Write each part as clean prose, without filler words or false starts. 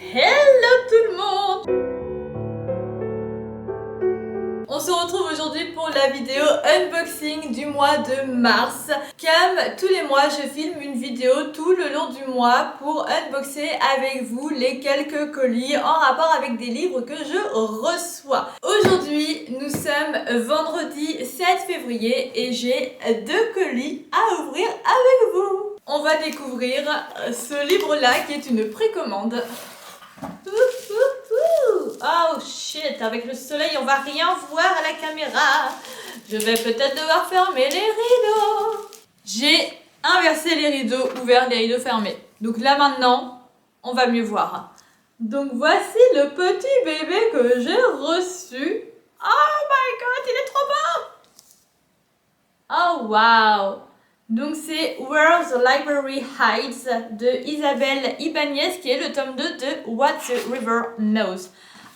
Hello tout le monde! On se retrouve aujourd'hui pour la vidéo unboxing du mois de mars. Comme tous les mois, je filme une vidéo tout le long du mois pour unboxer avec vous les quelques colis en rapport avec des livres que je reçois. Aujourd'hui, nous sommes vendredi 7 février et j'ai 2 colis à ouvrir avec vous. On va découvrir ce livre-là qui est une précommande. Oh shit, avec le soleil on va rien voir à la caméra. Je vais peut-être devoir fermer les rideaux. J'ai inversé les rideaux, ouvert les rideaux fermés. Donc là maintenant, on va mieux voir. Donc voici le petit bébé que j'ai reçu. Oh my god, il est trop beau. Oh wow. Donc c'est Where the Library Hides de Isabelle Ibáñez qui est le tome 2 de What the River Knows.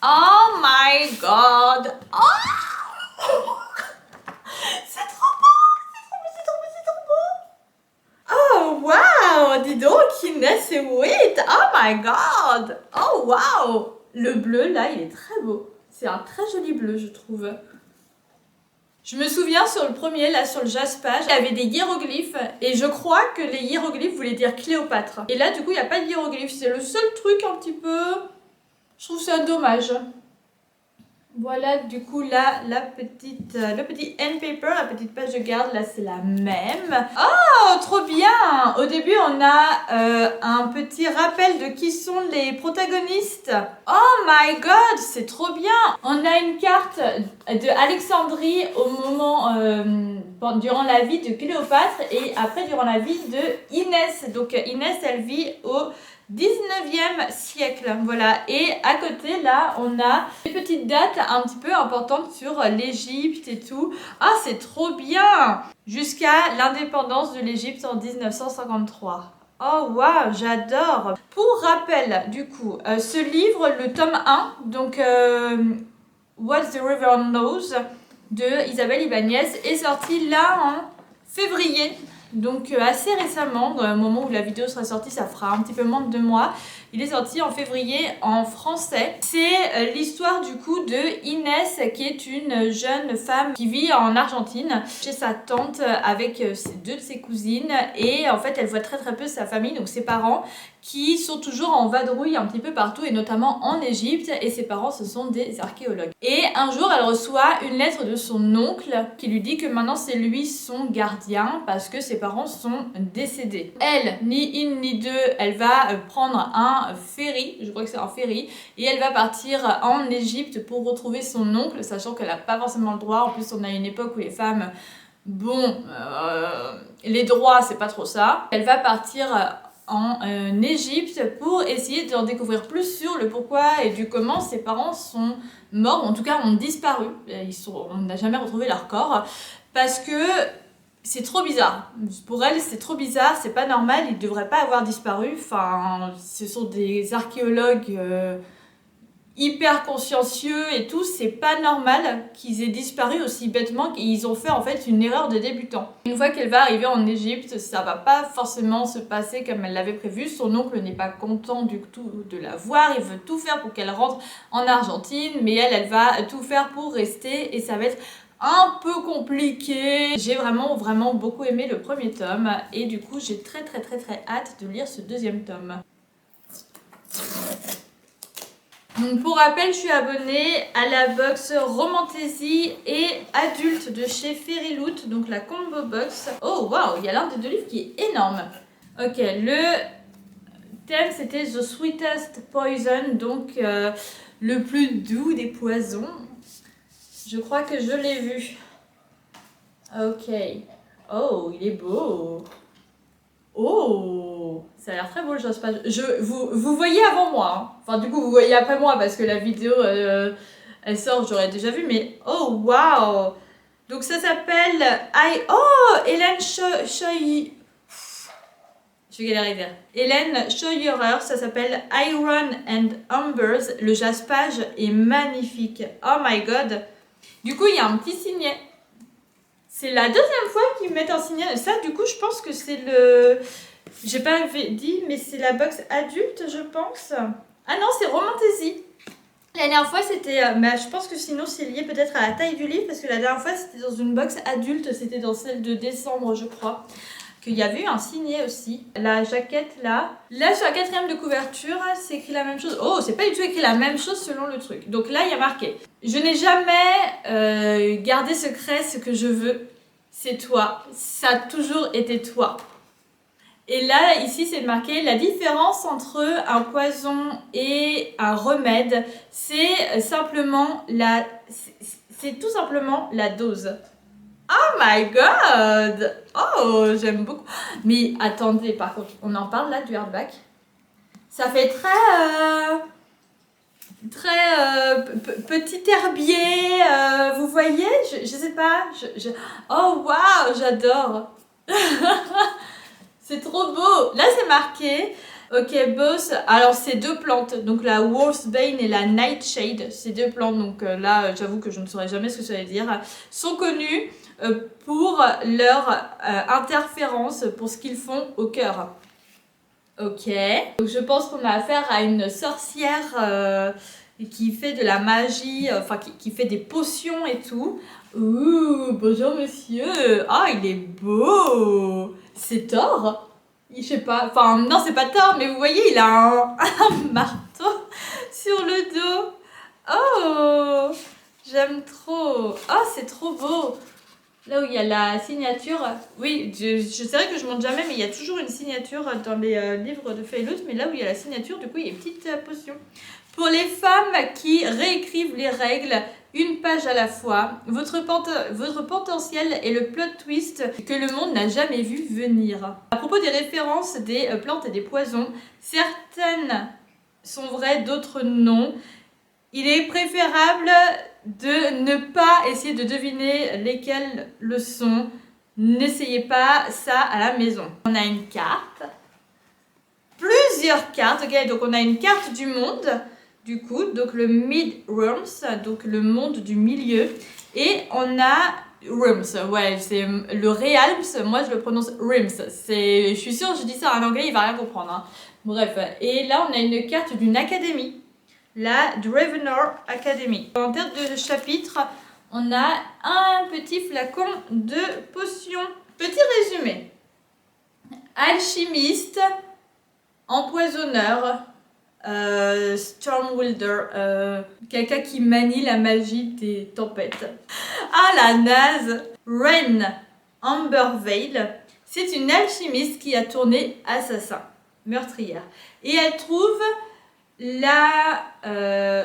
Oh my god! Oh! C'est trop beau! Oh wow! Dis donc, Inès et Wit! Oh my god! Oh wow! Le bleu là, il est très beau. C'est un très joli bleu, je trouve. Je me souviens sur le premier, là sur le jaspage, il y avait des hiéroglyphes et je crois que les hiéroglyphes voulaient dire Cléopâtre. Et là du coup il n'y a pas de hiéroglyphes, c'est le seul truc un petit peu... Je trouve ça dommage. Voilà du coup là le petit end paper, la petite page de garde, là c'est la même. Oh trop bien! Au début on a un petit rappel de qui sont les protagonistes. Oh my god, c'est trop bien! On a une carte de Alexandrie au moment durant la vie de Cléopâtre et après durant la vie de Inès. Donc Inès elle vit au 19e siècle, voilà. Et à côté, là, on a des petites dates un petit peu importantes sur l'Égypte et tout. Ah, c'est trop bien! Jusqu'à l'indépendance de l'Égypte en 1953. Oh, waouh, j'adore! Pour rappel, du coup, ce livre, le tome 1, donc What the River Knows, de Isabelle Ibáñez, est sorti là en février. Donc assez récemment, au moment où la vidéo sera sortie, ça fera un petit peu moins de 2 mois. Il est sorti en février en français. C'est l'histoire du coup de Inès, qui est une jeune femme qui vit en Argentine chez sa tante avec 2 de ses cousines. Et en fait, elle voit très très peu sa famille, donc ses parents, qui sont toujours en vadrouille un petit peu partout et notamment en Égypte. Et ses parents, ce sont des archéologues. Et un jour, elle reçoit une lettre de son oncle qui lui dit que maintenant c'est lui son gardien parce que ses parents sont décédés. Elle, ni une ni deux, elle va prendre un ferry, je crois que c'est un ferry, et elle va partir en Égypte pour retrouver son oncle, sachant qu'elle n'a pas forcément le droit. En plus, on a une époque où les femmes, les droits, c'est pas trop ça. Elle va partir en Égypte pour essayer d'en découvrir plus sur le pourquoi et du comment ses parents sont morts, ou en tout cas ont disparu. On n'a jamais retrouvé leur corps parce que c'est trop bizarre. Pour elle, c'est trop bizarre, c'est pas normal, ils devraient pas avoir disparu. Enfin, ce sont des archéologues hyper consciencieux et tout, c'est pas normal qu'ils aient disparu aussi bêtement, qu'ils ont fait en fait une erreur de débutant. Une fois qu'elle va arriver en Égypte, ça va pas forcément se passer comme elle l'avait prévu. Son oncle n'est pas content du tout de la voir, il veut tout faire pour qu'elle rentre en Argentine, mais elle va tout faire pour rester et ça va être un peu compliqué. J'ai vraiment beaucoup aimé le premier tome et du coup j'ai très hâte de lire ce deuxième tome. Donc pour rappel, je suis abonnée à la box Romantasy et adulte de chez Fairyloot, donc la combo box. Oh waouh, il y a l'un des 2 livres qui est énorme. Ok, le thème c'était The Sweetest Poison, donc le plus doux des poisons. Je crois que je l'ai vu. Ok. Oh, il est beau. Oh, ça a l'air très beau le jaspage. Vous voyez avant moi. Hein. Enfin, du coup, vous voyez après moi parce que la vidéo, elle sort, j'aurais déjà vu. Mais oh, waouh. Donc, ça s'appelle... Oh, Hélène Scheuer... Je vais galérer. Hélène Scheuerer, ça s'appelle Iron and Ambers. Le jaspage est magnifique. Oh my god. Du coup, il y a un petit signet. C'est la 2e fois qu'ils mettent un signet. Ça, du coup, je pense que c'est le... J'ai pas dit, mais c'est la box adulte, je pense. Ah non, c'est Romantasy. La dernière fois, c'était... mais je pense que sinon, c'est lié peut-être à la taille du livre, parce que la dernière fois, c'était dans une box adulte, c'était dans celle de décembre, je crois, qu'il y avait eu un signé aussi. La jaquette, là sur la 4e de couverture, c'est écrit la même chose. Oh, c'est pas du tout écrit la même chose selon le truc. Donc là, il y a marqué « Je n'ai jamais gardé secret ce que je veux. C'est toi. Ça a toujours été toi. » Et là, ici, c'est marqué la différence entre un poison et un remède, c'est tout simplement la dose. Oh my god! Oh, j'aime beaucoup. Mais attendez, par contre, on en parle là du hardback. Ça fait petit herbier, vous voyez? Je sais pas. Oh waouh, j'adore. C'est trop beau. Là, c'est marqué. Ok, boss. Alors, c'est 2 plantes. Donc, la Wolfsbane et la Nightshade. Ces 2 plantes. Donc, là, j'avoue que je ne saurais jamais ce que ça veut dire. Sont connues pour leur interférence, pour ce qu'ils font au cœur. Ok. Donc, je pense qu'on a affaire à une sorcière qui fait de la magie, enfin, qui fait des potions et tout. Ouh, bonjour monsieur. Ah, il est beau. C'est Thor? Je sais pas, enfin non c'est pas Thor, mais vous voyez il a un marteau sur le dos. Oh, j'aime trop. Oh, c'est trop beau. Là où il y a la signature, oui, c'est vrai que je montre jamais, mais il y a toujours une signature dans les livres de Feyenoord, mais là où il y a la signature, du coup il y a une petite potion. Pour les femmes qui réécrivent les règles, une page à la fois, votre potentiel est le plot twist que le monde n'a jamais vu venir. À propos des références des plantes et des poisons, certaines sont vraies, d'autres non. Il est préférable de ne pas essayer de deviner lesquelles le sont. N'essayez pas ça à la maison. On a une carte, plusieurs cartes, ok, donc on a une carte du monde. Du coup, donc le Mid-Realms, donc le monde du milieu. Et on a Realms, ouais, c'est le Realms, moi je le prononce Realms. Je suis sûre, je dis ça en anglais, il va rien comprendre. Hein. Bref, et là on a une carte d'une académie, la Dravenor Academy. En tête de chapitre, on a un petit flacon de potions. Petit résumé. Alchimiste, empoisonneur, Stormwilder, quelqu'un qui manie la magie des tempêtes. Ah la naze! Ren Ambervale, c'est une alchimiste qui a tourné assassin, meurtrière. Et elle trouve la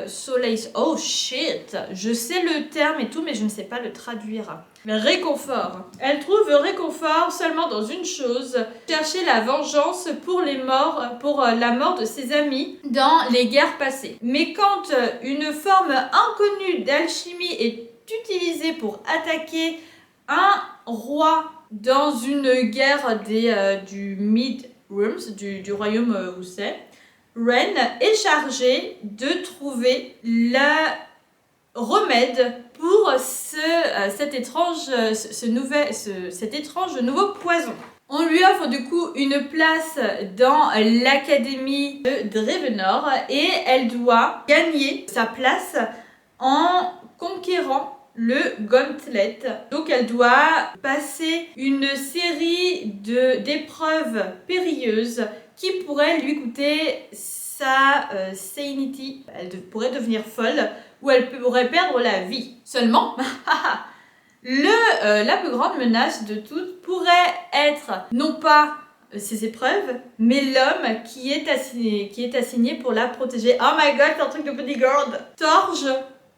Solace. Oh shit! Je sais le terme et tout, mais je ne sais pas le traduire. Réconfort. Elle trouve réconfort seulement dans une chose, chercher la vengeance pour la mort de ses amis dans les guerres passées. Mais quand une forme inconnue d'alchimie est utilisée pour attaquer un roi dans une guerre du Mid-Realms, du royaume où c'est, Ren est chargée de trouver le remède pour cet étrange nouveau poison. On lui offre du coup une place dans l'académie de Dravenor et elle doit gagner sa place en conquérant le Gauntlet. Donc elle doit passer une série d'épreuves périlleuses qui pourraient lui coûter sa sanity. Elle pourrait devenir folle ou elle pourrait perdre la vie. Seulement, la plus grande menace de toutes pourrait être non pas ces épreuves, mais l'homme qui est assigné pour la protéger. Oh my god, c'est un truc de bodyguard. Torge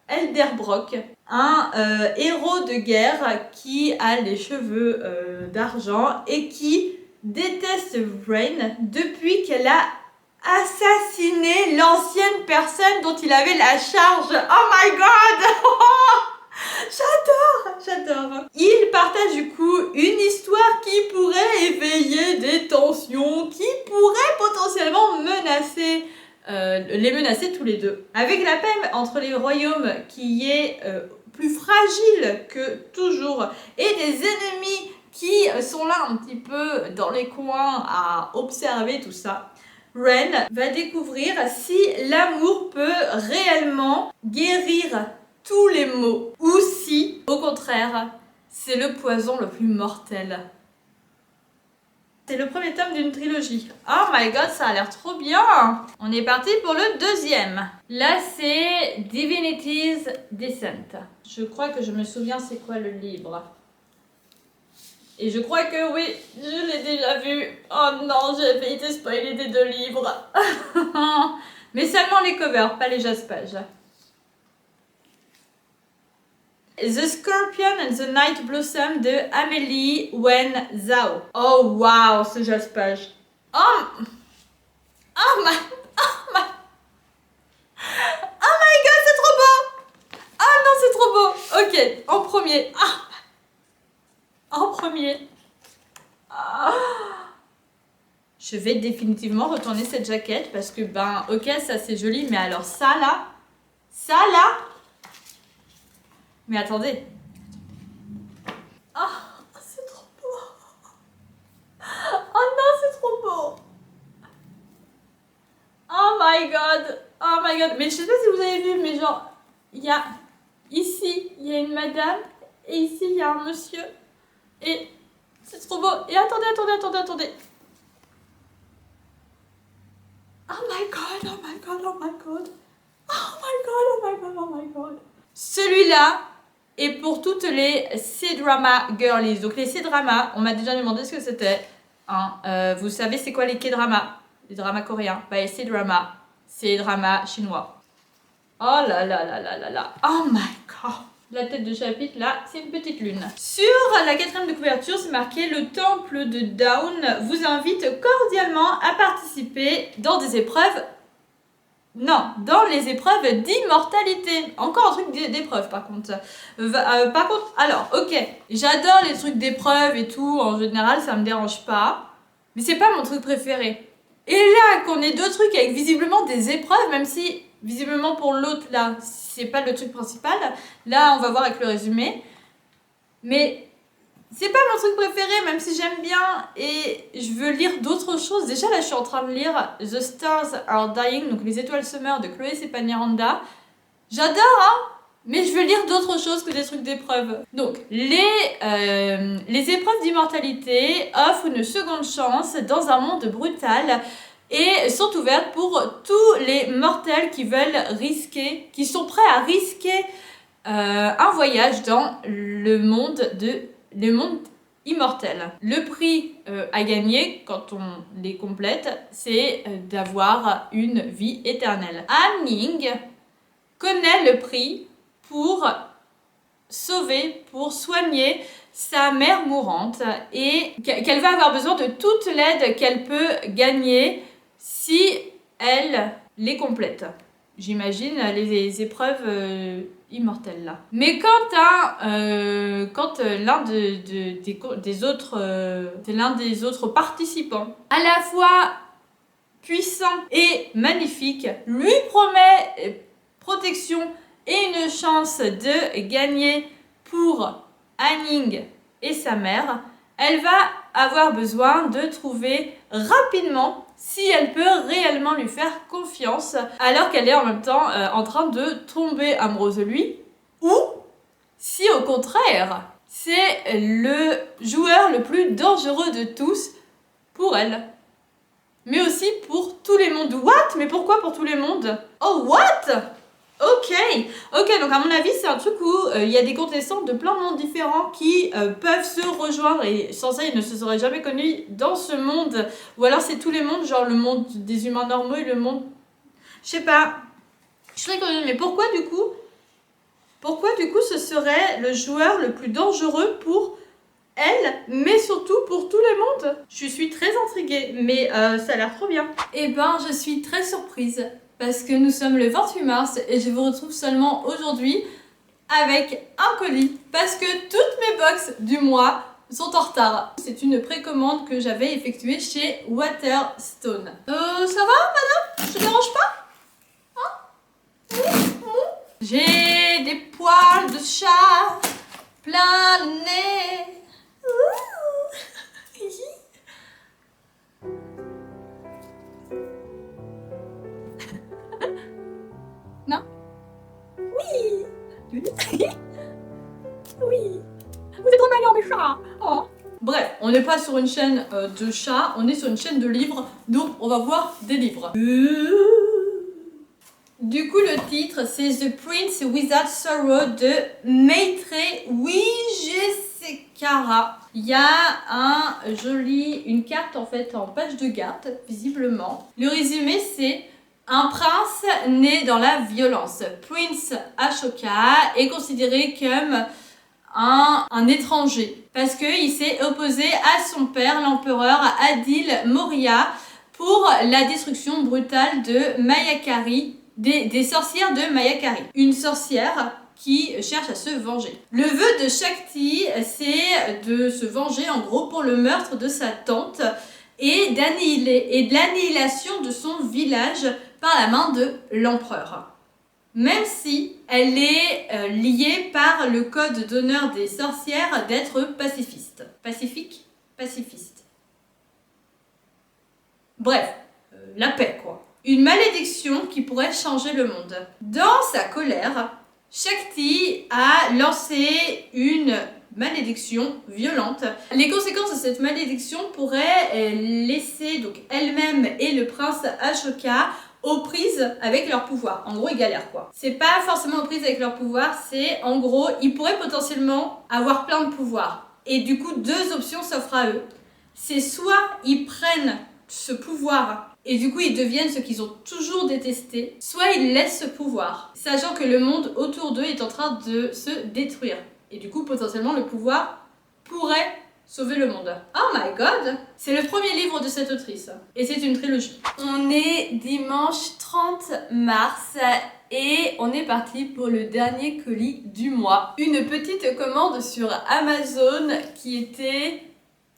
Elderbrock, un héros de guerre qui a les cheveux d'argent et qui déteste Rain depuis qu'elle a assassiné l'ancienne personne dont il avait la charge. Oh my god! J'adore. Il partage du coup une histoire qui pourrait éveiller des tensions, qui pourrait potentiellement les menacer tous les deux. Avec la paix entre les royaumes qui est plus fragile que toujours et des ennemis qui sont là un petit peu dans les coins à observer tout ça, Ren va découvrir si l'amour peut réellement guérir tous les maux ou si, au contraire, c'est le poison le plus mortel. C'est le premier tome d'une trilogie. Oh my god, ça a l'air trop bien! On est parti pour le deuxième. Là, c'est Divinity's Descent. Je crois que je me souviens c'est quoi le livre. Et je crois que oui, je l'ai déjà vu. Oh non, j'ai été spoilée des 2 livres. Mais seulement les covers, pas les jaspages. The Scorpion and the Night Blossom de Amélie Wen Zhao. Oh wow, ce jaspage. Oh my god, c'est trop beau. Oh non, c'est trop beau. Ok, en premier. En premier. Je vais définitivement retourner cette jaquette parce que ben ok, ça c'est joli, mais alors ça là. Mais attendez. C'est trop beau. Oh non, c'est trop beau. Oh my god. Oh my god. Mais je sais pas si vous avez vu, mais genre, il y a ici, il y a une madame et ici, il y a un monsieur. Et c'est trop beau. Et attendez. Oh my god, oh my god, oh my god. Oh my god, oh my god, oh my god. Celui-là est pour toutes les C-drama girlies. Donc les C-drama, on m'a déjà demandé ce que c'était. Hein. Vous savez c'est quoi les K-drama? Les dramas coréens. Bah les C-drama, c'est les dramas chinois. Oh là là là là là là. Oh my god. La tête de chapitre là, c'est une petite lune. Sur la 4e de couverture, c'est marqué « Le temple de Dawn vous invite cordialement à participer dans des épreuves... » Non, dans les épreuves d'immortalité. Encore un truc d'épreuve par contre. Alors, ok, j'adore les trucs d'épreuve et tout, en général, ça me dérange pas. Mais c'est pas mon truc préféré. Et là, qu'on ait 2 trucs avec visiblement des épreuves, même si visiblement pour l'autre, là, c'est pas le truc principal. Là, on va voir avec le résumé. Mais c'est pas mon truc préféré, même si j'aime bien et je veux lire d'autres choses. Déjà, là, je suis en train de lire The Stars Are Dying, donc Les Étoiles se meurent de Chloé Sepanyaranda. J'adore, hein, mais je veux lire d'autres choses que des trucs d'épreuves. Donc, les épreuves d'immortalité offrent une seconde chance dans un monde brutal et sont ouvertes pour tous les mortels qui veulent risquer, qui sont prêts à risquer un voyage dans le monde immortel. Le prix à gagner quand on les complète, c'est d'avoir une vie éternelle. Han Ning connaît le prix pour sauver, pour soigner sa mère mourante et qu'elle va avoir besoin de toute l'aide qu'elle peut gagner si elle les complète. J'imagine les épreuves immortelles là. Mais quand l'un des autres participants, à la fois puissant et magnifique, lui promet protection et une chance de gagner pour Han Ning et sa mère, elle va avoir besoin de trouver rapidement si elle peut réellement lui faire confiance alors qu'elle est en même temps en train de tomber amoureuse de lui, ou si au contraire c'est le joueur le plus dangereux de tous pour elle, mais aussi pour tous les mondes. What? Mais pourquoi pour tous les mondes? Oh what? Ok, donc à mon avis c'est un truc où il y a des contestants de plein de mondes différents qui peuvent se rejoindre et sans ça ils ne se seraient jamais connus dans ce monde, ou alors c'est tous les mondes, genre le monde des humains normaux et le monde... Je sais pas, je serais curieuse, mais pourquoi du coup ce serait le joueur le plus dangereux pour elle, mais surtout pour tous les mondes? Je suis très intriguée, mais ça a l'air trop bien. Et ben je suis très surprise parce que nous sommes le 28 mars et je vous retrouve seulement aujourd'hui avec un colis parce que toutes mes box du mois sont en retard. C'est une précommande que j'avais effectuée chez Waterstone. Ça va madame? Je te dérange pas? Hein? J'ai des poils de chat plein de nez. Non? Oui. Oui. Vous êtes trop mignon, mes chats. Oh. Bref, on n'est pas sur une chaîne de chats, on est sur une chaîne de livres, donc on va voir des livres. Du coup, le titre, c'est The Prince Without Sorrow de Maitreyi Wijesekara. Il y a une carte en fait en page de garde, visiblement. Le résumé, c'est un prince né dans la violence. Prince Ashoka est considéré comme un étranger parce qu'il s'est opposé à son père, l'empereur Adil Maurya, pour la destruction brutale de Mayakari, des sorcières de Mayakari. Une sorcière qui cherche à se venger. Le vœu de Shakti, c'est de se venger en gros pour le meurtre de sa tante et de l'annihilation de son village par la main de l'empereur. Même si elle est liée par le code d'honneur des sorcières d'être pacifiste. Pacifique? Pacifiste. Bref, la paix quoi. Une malédiction qui pourrait changer le monde. Dans sa colère, Shakti a lancé une malédiction violente. Les conséquences de cette malédiction pourraient laisser donc elle-même et le prince Ashoka aux prises avec leur pouvoir. En gros, ils galèrent quoi. C'est pas forcément aux prises avec leur pouvoir, c'est en gros, ils pourraient potentiellement avoir plein de pouvoirs. Et du coup, deux options s'offrent à eux. C'est soit ils prennent ce pouvoir et du coup ils deviennent ce qu'ils ont toujours détesté, soit ils laissent ce pouvoir, sachant que le monde autour d'eux est en train de se détruire. Et du coup, potentiellement, le pouvoir pourrait sauver le monde. Oh my god! C'est le premier livre de cette autrice. Et c'est une trilogie. On est dimanche 30 mars et on est parti pour le dernier colis du mois. Une petite commande sur Amazon qui était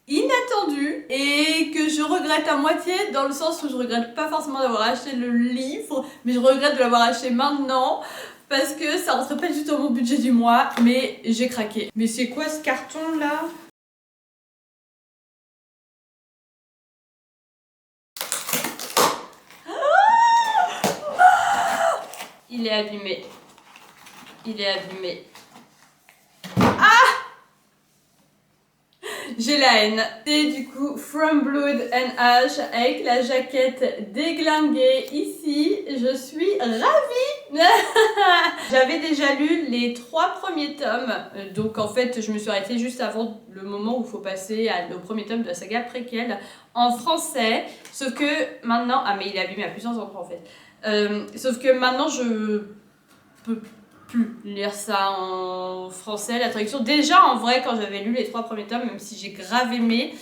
inattendue et que je regrette à moitié, dans le sens où je regrette pas forcément d'avoir acheté le livre, mais je regrette de l'avoir acheté maintenant parce que ça rentrait pas du tout dans mon budget du mois, mais j'ai craqué. Mais c'est quoi ce carton là? Il est abîmé. Il est abîmé. J'ai la haine. C'est du coup From Blood and Ash avec la jaquette déglinguée ici. Je suis ravie. J'avais déjà lu les 3 premiers tomes. Donc en fait, je me suis arrêtée juste avant le moment où il faut passer au premier tome de la saga préquelle en français. Sauf que maintenant... Ah mais il est abîmé à plusieurs endroits en fait. Sauf que maintenant je peux plus lire ça en français, la traduction. Déjà en vrai, quand j'avais lu les 3 premiers tomes, même si j'ai grave aimé,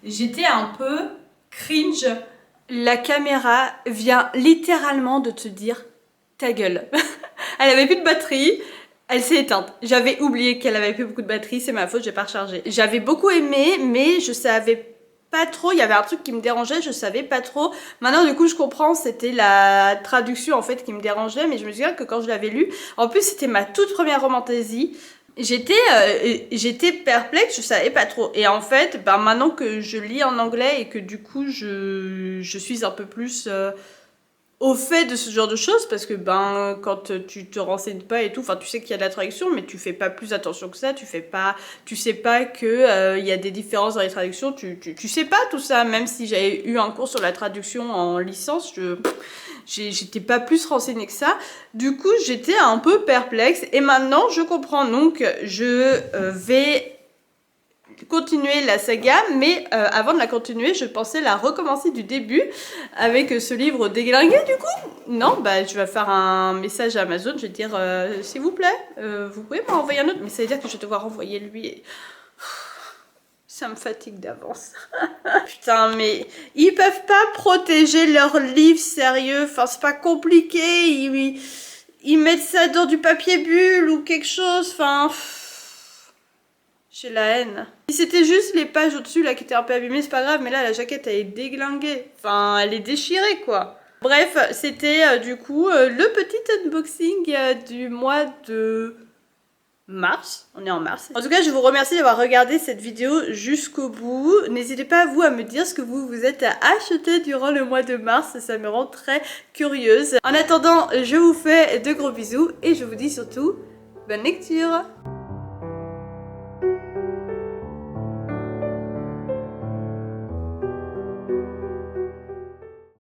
j'étais un peu cringe. La caméra vient littéralement de te dire ta gueule. Elle avait plus de batterie, elle s'est éteinte. J'avais oublié qu'elle avait plus beaucoup de batterie, c'est ma faute, j'ai pas rechargé. J'avais beaucoup aimé, mais je savais pas trop, il y avait un truc qui me dérangeait, je savais pas trop. Maintenant du coup je comprends, c'était la traduction en fait qui me dérangeait, mais je me souviens que quand je l'avais lu, en plus c'était ma toute première romantaisie, j'étais perplexe, je savais pas trop. Et en fait, ben, maintenant que je lis en anglais et que du coup je suis un peu plus au fait de ce genre de choses, parce que ben quand tu te renseignes pas et tout, enfin tu sais qu'il y a de la traduction, mais tu fais pas plus attention que ça, tu sais pas que il y a des différences dans les traductions, tu sais pas tout ça. Même si j'avais eu un cours sur la traduction en licence, j'étais pas plus renseignée que ça. Du coup j'étais un peu perplexe et maintenant je comprends. Donc je vais continuer la saga, mais avant de la continuer, je pensais la recommencer du début avec ce livre déglingué du coup. Non, bah je vais faire un message à Amazon, je vais dire s'il vous plaît, vous pouvez m'envoyer un autre, mais ça veut dire que je vais devoir envoyer lui et... Ça me fatigue d'avance. Putain, mais ils peuvent pas protéger leurs livres, sérieux, enfin c'est pas compliqué, ils mettent ça dans du papier bulle ou quelque chose, enfin... J'ai la haine. Si c'était juste les pages au-dessus là qui étaient un peu abîmées, c'est pas grave, mais là la jaquette elle est déglinguée. Enfin, elle est déchirée quoi. Bref, c'était du coup le petit unboxing du mois de mars, on est en mars. En tout cas, je vous remercie d'avoir regardé cette vidéo jusqu'au bout. N'hésitez pas vous à me dire ce que vous vous êtes acheté durant le mois de mars, ça me rend très curieuse. En attendant, je vous fais de gros bisous et je vous dis surtout bonne lecture.